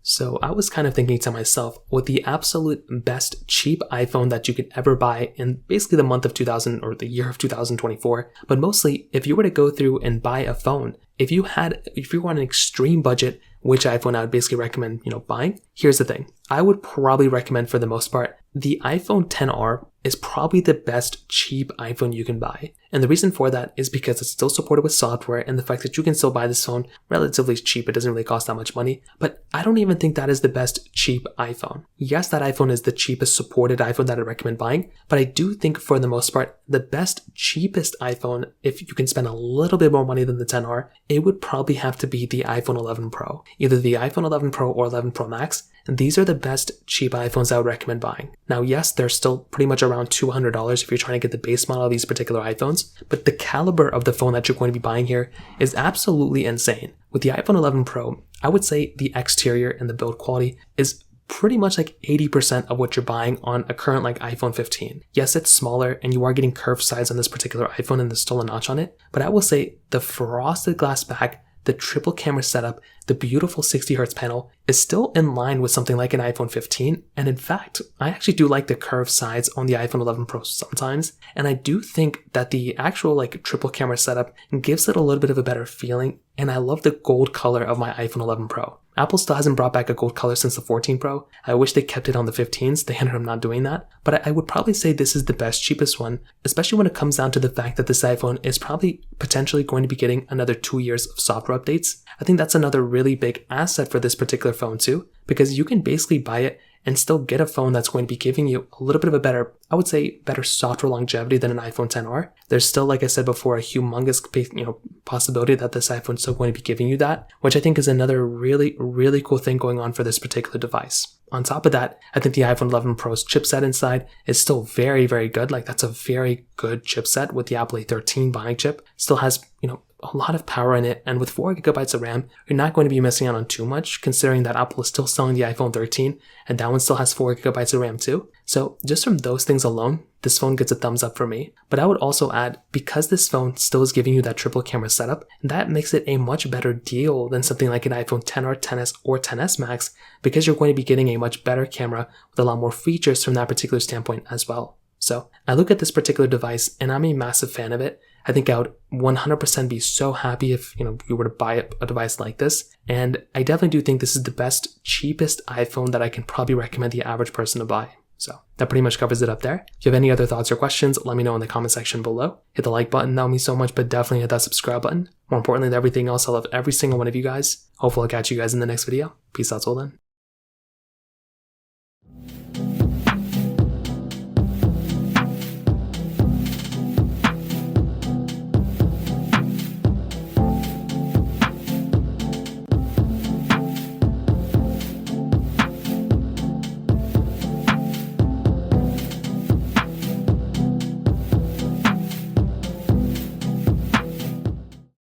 So I was kind of thinking to myself, with the absolute best cheap iPhone that you could ever buy in basically the month of 2000 or the year of 2024, but mostly if you were to go through and buy a phone, if you were on an extreme budget, which iPhone I would basically recommend, buying, here's the thing. I would probably recommend for the most part, the iPhone XR is probably the best cheap iPhone you can buy. And the reason for that is because it's still supported with software and the fact that you can still buy this phone relatively cheap. It doesn't really cost that much money, but I don't even think that is the best cheap iPhone. Yes, that iPhone is the cheapest supported iPhone that I recommend buying, but I do think for the most part, the best cheapest iPhone, if you can spend a little bit more money than the XR, it would probably have to be the iPhone 11 Pro. Either the iPhone 11 Pro or 11 Pro Max. These are the best cheap iPhones I would recommend buying. Now, yes, they're still pretty much around $200 if you're trying to get the base model of these particular iPhones, but the caliber of the phone that you're going to be buying here is absolutely insane. With the iPhone 11 Pro, I would say the exterior and the build quality is pretty much like 80% of what you're buying on a current iPhone 15. Yes, it's smaller and you are getting curved sides on this particular iPhone and there's still a notch on it, but I will say the frosted glass back, the triple camera setup, the beautiful 60Hz panel is still in line with something like an iPhone 15. And in fact, I actually do like the curved sides on the iPhone 11 Pro sometimes. And I do think that the actual triple camera setup gives it a little bit of a better feeling. And I love the gold color of my iPhone 11 Pro. Apple still hasn't brought back a gold color since the 14 Pro. I wish they kept it on the 15s. They ended up not doing that. But I would probably say this is the best, cheapest one, especially when it comes down to the fact that this iPhone is probably potentially going to be getting another 2 years of software updates. I think that's another really big asset for this particular phone too, because you can basically buy it and still get a phone that's going to be giving you a little bit of a better, I would say, better software longevity than an iPhone XR. There's still, like I said before, a humongous, possibility that this iPhone is still going to be giving you that, which I think is another really, really cool thing going on for this particular device. On top of that, I think the iPhone 11 Pro's chipset inside is still very, very good. That's a very good chipset with the Apple A13 Bionic chip. Still has, a lot of power in it, and with 4GB of RAM, you're not going to be missing out on too much, considering that Apple is still selling the iPhone 13, and that one still has 4GB of RAM too. So just from those things alone, this phone gets a thumbs up for me. But I would also add, because this phone still is giving you that triple camera setup, that makes it a much better deal than something like an iPhone XR, XS, or XS Max, because you're going to be getting a much better camera with a lot more features from that particular standpoint as well. So I look at this particular device and I'm a massive fan of it. I think I would 100% be so happy if, you were to buy a device like this. And I definitely do think this is the best, cheapest iPhone that I can probably recommend the average person to buy. So that pretty much covers it up there. If you have any other thoughts or questions, let me know in the comment section below. Hit the like button, that would mean so much, but definitely hit that subscribe button. More importantly than everything else, I love every single one of you guys. Hopefully I'll catch you guys in the next video. Peace out till then.